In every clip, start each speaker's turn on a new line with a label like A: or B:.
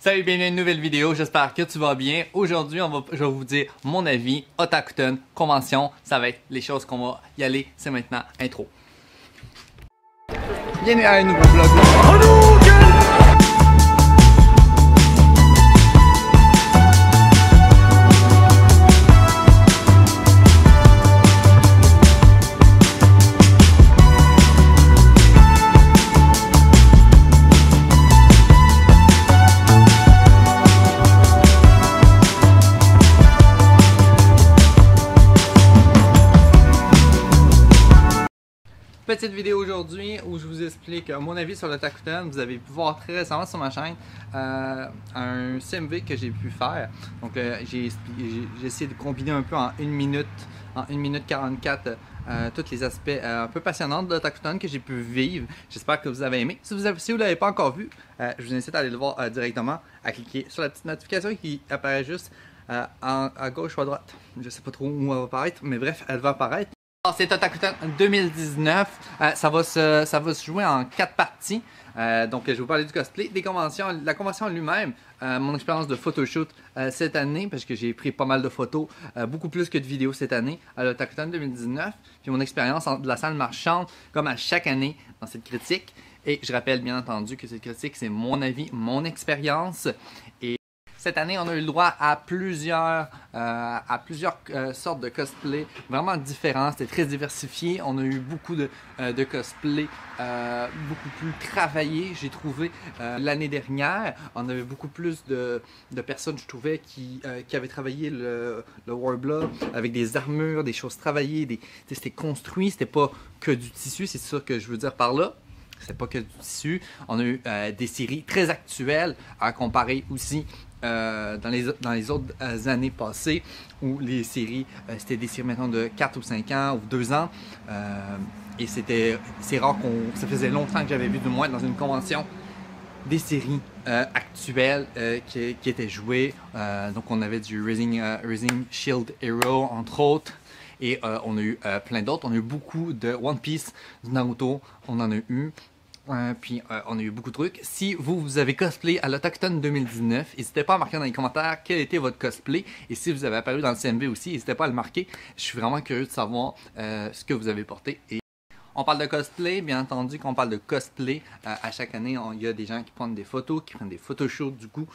A: Salut, bienvenue à une nouvelle vidéo, j'espère que tu vas bien. Aujourd'hui, je vais vous dire mon avis, Otakuten, convention, ça va être les choses qu'on va y aller, c'est maintenant, intro. Bienvenue à un nouveau vlog. Petite vidéo aujourd'hui où je vous explique mon avis sur l'Otakuten. Vous avez pu voir très récemment sur ma chaîne un CMV que j'ai pu faire. Donc j'ai essayé de combiner un peu en 1 minute 44 tous les aspects un peu passionnants de l'Otakuten que j'ai pu vivre. J'espère que vous avez aimé. Si vous ne l'avez pas encore vu, je vous incite à aller le voir directement, à cliquer sur la petite notification qui apparaît juste à gauche ou à droite. Je ne sais pas trop où elle va apparaître, mais bref, elle va apparaître. C'est Otakuten 2019, ça va se jouer en 4 parties, donc je vais vous parler du cosplay, des conventions, la convention lui-même, mon expérience de photoshoot cette année, parce que j'ai pris pas mal de photos, beaucoup plus que de vidéos cette année à l'Otakuten 2019, puis mon expérience de la salle marchande, comme à chaque année dans cette critique, et je rappelle bien entendu que cette critique c'est mon avis, mon expérience, et cette année, on a eu le droit à plusieurs sortes de cosplay vraiment différents. C'était très diversifié. On a eu beaucoup de cosplay beaucoup plus travaillés, j'ai trouvé, l'année dernière. On avait beaucoup plus de personnes, je trouvais, qui avaient travaillé le Warbler avec des armures, des choses travaillées. C'était construit, c'était pas que du tissu, c'est ça que je veux dire par là. C'était pas que du tissu. On a eu des séries très actuelles à comparer aussi dans les autres années passées où les séries, c'était des séries maintenant de 4 ou 5 ans ou 2 ans. Et c'est rare ça faisait longtemps que j'avais vu du moins dans une convention des séries actuelles qui étaient jouées. Donc on avait du Rising Shield Hero entre autres. Et on a eu plein d'autres. On a eu beaucoup de One Piece, du Naruto, on en a eu. Puis on a eu beaucoup de trucs. Si vous avez cosplay à l'Otakuten 2019, n'hésitez pas à marquer dans les commentaires quel était votre cosplay. Et si vous avez apparu dans le CMV aussi, n'hésitez pas à le marquer. Je suis vraiment curieux de savoir ce que vous avez porté. Et on parle de cosplay, bien entendu qu'on parle de cosplay. À chaque année, il y a des gens qui prennent des photos, qui prennent des photoshoots du coup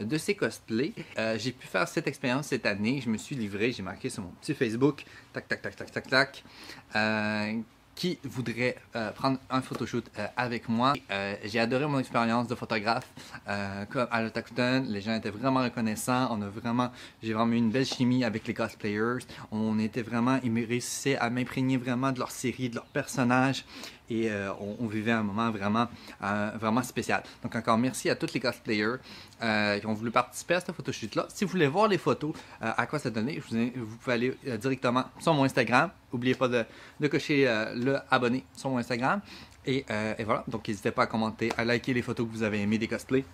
A: de ces cosplays. J'ai pu faire cette expérience cette année. Je me suis livré, j'ai marqué sur mon petit Facebook, tac, tac, tac, tac, tac, tac. Qui voudrait prendre un photoshoot avec moi. J'ai adoré mon expérience de photographe comme à l'Otakuten. Les gens étaient vraiment reconnaissants. J'ai vraiment eu une belle chimie avec les cosplayers. Ils réussissaient à m'imprégner vraiment de leur série, de leurs personnages. Et on vivait un moment vraiment spécial. Donc encore merci à tous les cosplayers qui ont voulu participer à ce photoshoot-là. Si vous voulez voir les photos, à quoi ça donnait, vous pouvez aller directement sur mon Instagram. N'oubliez pas de cocher le abonner sur mon Instagram. Et voilà, donc n'hésitez pas à commenter, à liker les photos que vous avez aimées des cosplays.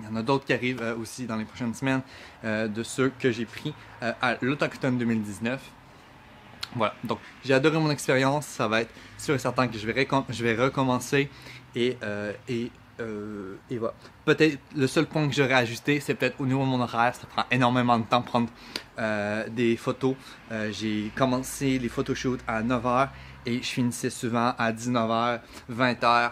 A: Il y en a d'autres qui arrivent aussi dans les prochaines semaines de ceux que j'ai pris à l'Otakuten 2019. Voilà, donc j'ai adoré mon expérience, ça va être sûr et certain que je vais recommencer et voilà. Peut-être le seul point que j'aurais ajusté, c'est peut-être au niveau de mon horaire, ça prend énormément de temps de prendre des photos. J'ai commencé les photoshoots à 9h et je finissais souvent à 19h, 20h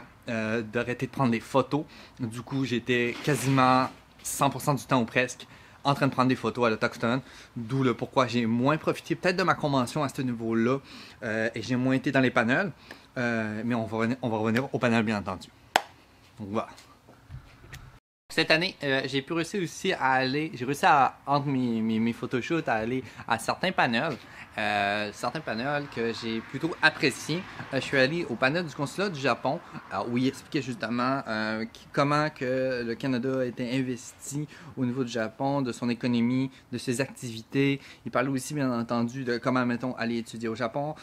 A: d'arrêter de prendre des photos. Du coup, j'étais quasiment 100% du temps ou presque en train de prendre des photos à l'Otakuten, d'où le pourquoi j'ai moins profité peut-être de ma convention à ce niveau-là et j'ai moins été dans les panels, mais on va revenir au panel bien entendu. Donc voilà. Cette année, j'ai réussi aussi à, entre mes photoshoots, à aller à certains panels que j'ai plutôt appréciés. Je suis allé au panel du consulat du Japon, où il expliquait justement comment que le Canada a été investi au niveau du Japon, de son économie, de ses activités. Il parlait aussi, bien entendu, de comment, mettons, aller étudier au Japon,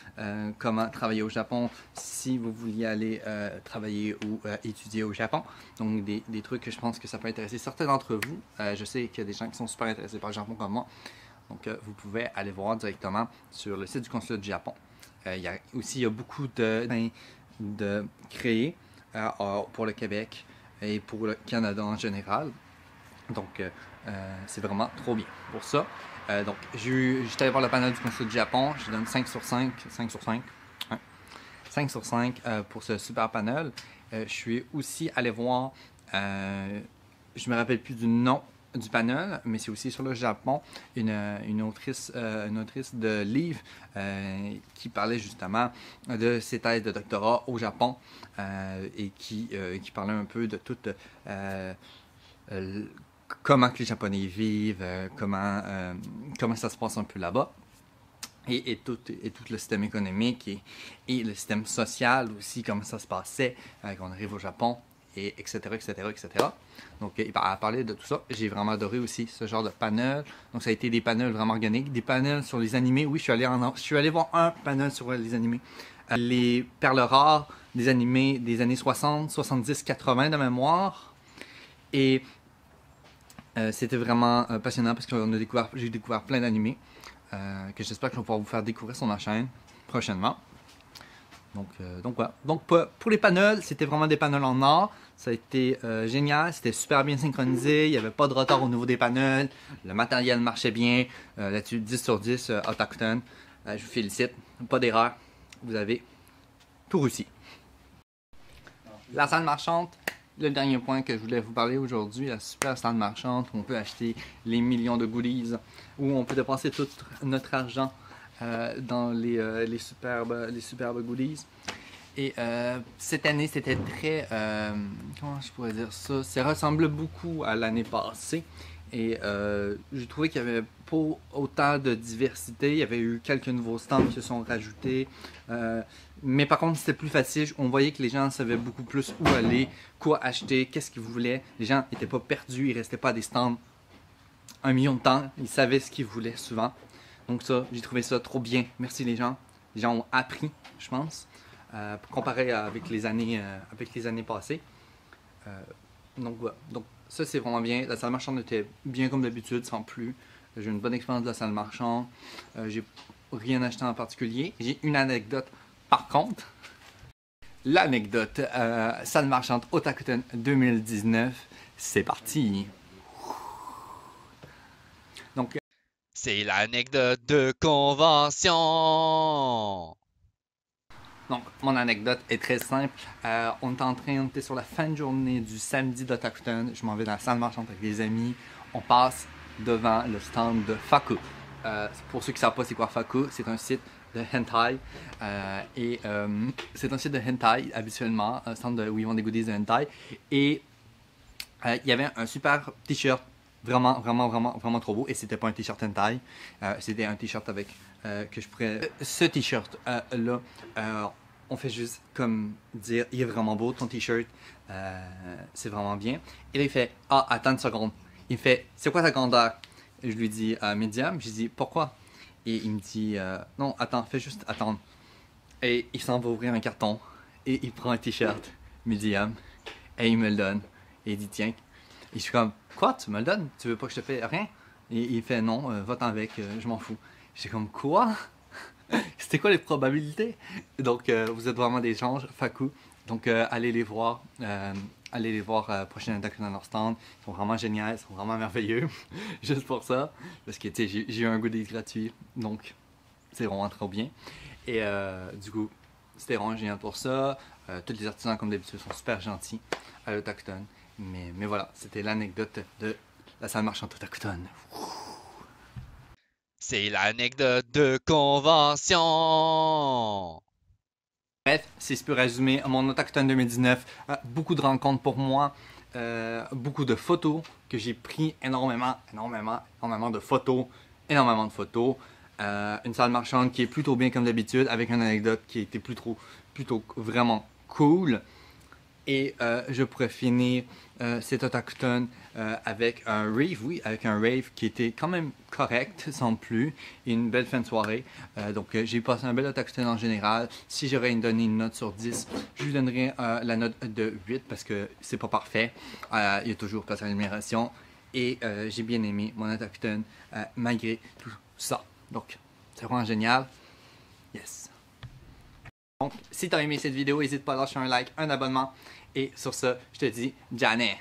A: comment travailler au Japon si vous vouliez aller travailler ou étudier au Japon. Donc, des trucs que je pense que ça peut intéresser certains d'entre vous. Je sais qu'il y a des gens qui sont super intéressés par le Japon comme moi. Donc, vous pouvez aller voir directement sur le site du consulat du Japon. Il y a beaucoup de créés pour le Québec et pour le Canada en général. Donc, c'est vraiment trop bien pour ça. Donc, j'étais allé voir le panel du Consul du Japon. Je donne 5 sur 5. 5 sur 5. Ouais. 5 sur 5 pour ce super panel. Je suis aussi allé voir, je me rappelle plus du nom du panel, mais c'est aussi sur le Japon, une autrice de livres qui parlait justement de ses thèses de doctorat au Japon et qui parlait un peu de tout comment que les Japonais vivent, comment ça se passe un peu là-bas. Et tout le système économique et le système social aussi, comment ça se passait quand on arrive au Japon, et etc., etc., etc. Donc, à parler de tout ça, j'ai vraiment adoré aussi ce genre de panel. Donc, ça a été des panels vraiment organiques, des panels sur les animés. Oui, je suis allé voir un panel sur les animés. Les perles rares des animés des années 60, 70, 80 de mémoire. Et c'était vraiment passionnant parce que j'ai découvert plein d'animés. Que j'espère que je vais pouvoir vous faire découvrir sur ma chaîne prochainement. Donc voilà. Donc pour les panels, c'était vraiment des panels en or. Ça a été génial, c'était super bien synchronisé, il n'y avait pas de retard au niveau des panels, le matériel marchait bien. Là-dessus, 10 sur 10, Otakuten. Je vous félicite, pas d'erreur, vous avez tout réussi. La salle marchande, le dernier point que je voulais vous parler aujourd'hui, la super salle marchande où on peut acheter les millions de goodies, où on peut dépenser tout notre argent dans les superbes goodies. Et cette année, c'était très... comment je pourrais dire ça? Ça ressemblait beaucoup à l'année passée. Et j'ai trouvé qu'il n'y avait pas autant de diversité. Il y avait eu quelques nouveaux stands qui se sont rajoutés. Mais par contre, c'était plus facile. On voyait que les gens savaient beaucoup plus où aller, quoi acheter, qu'est-ce qu'ils voulaient. Les gens n'étaient pas perdus, ils ne restaient pas à des stands 1 million de temps. Ils savaient ce qu'ils voulaient souvent. Donc ça, j'ai trouvé ça trop bien. Merci les gens. Les gens ont appris, je pense, comparé avec les années passées. Donc voilà. Donc ça, c'est vraiment bien. La salle marchande était bien comme d'habitude, sans plus. J'ai une bonne expérience de la salle marchande. J'ai rien acheté en particulier. J'ai une anecdote par contre. L'anecdote salle marchande Otakuten 2019. C'est parti. Donc,
B: c'est l'anecdote de convention.
A: Donc, mon anecdote est très simple. On était sur la fin de journée du samedi d'Otakuten. Je m'en vais dans la salle marchande avec des amis. On passe devant le stand de Faku. Pour ceux qui ne savent pas c'est quoi Faku, c'est un site de hentai. C'est un site de hentai habituellement, un stand où ils vendent des goodies de hentai. Et il y avait un super t-shirt vraiment trop beau. Et c'était pas un t-shirt hentai, c'était un t-shirt avec que je pourrais. Ce t-shirt là, on fait juste comme dire, il est vraiment beau ton t-shirt, c'est vraiment bien. Et là il fait, ah attends une seconde. Il fait, c'est quoi ta grandeur? Et je lui dis medium. Je lui dis pourquoi? Et il me dit, non attends, fais juste attendre. Et il s'en va ouvrir un carton et il prend un t-shirt medium et il me le donne. Et il dit tiens. Et je suis comme, quoi, tu me le donnes? Tu veux pas que je te fasse rien? Et il fait non, va-t'en avec, je m'en fous. J'étais comme, quoi? C'était quoi les probabilités? Donc, vous êtes vraiment des gens, Faku. Donc, allez les voir. Allez les voir prochaine attaque dans leur stand. Ils sont vraiment géniaux, ils sont vraiment merveilleux. Juste pour ça. Parce que, tu sais, j'ai eu un goodie gratuit. Donc, c'est vraiment trop bien. Et du coup, c'était vraiment génial pour ça. Tous les artisans, comme d'habitude, sont super gentils à l'Otakuten. Mais voilà, c'était l'anecdote de la salle marchande Otakuten.
B: C'est l'anecdote de convention.
A: Bref, si je peux résumer mon Otakuten 2019, beaucoup de rencontres pour moi, beaucoup de photos que j'ai pris énormément de photos, une salle marchande qui est plutôt bien comme d'habitude, avec une anecdote qui était plutôt vraiment cool. Et je pourrais finir cet Otakuten avec un rave, qui était quand même correct, sans plus, et une belle fin de soirée. Donc j'ai passé un bel Otakuten en général. Si j'aurais donné une note sur 10, je lui donnerais la note de 8 parce que c'est pas parfait. Il y a toujours place à l'amélioration. Et j'ai bien aimé mon Otakuten malgré tout ça. Donc c'est vraiment génial. Yes. Donc, si tu as aimé cette vidéo, n'hésite pas à lâcher un like, un abonnement. Et sur ce, je te dis, Janet.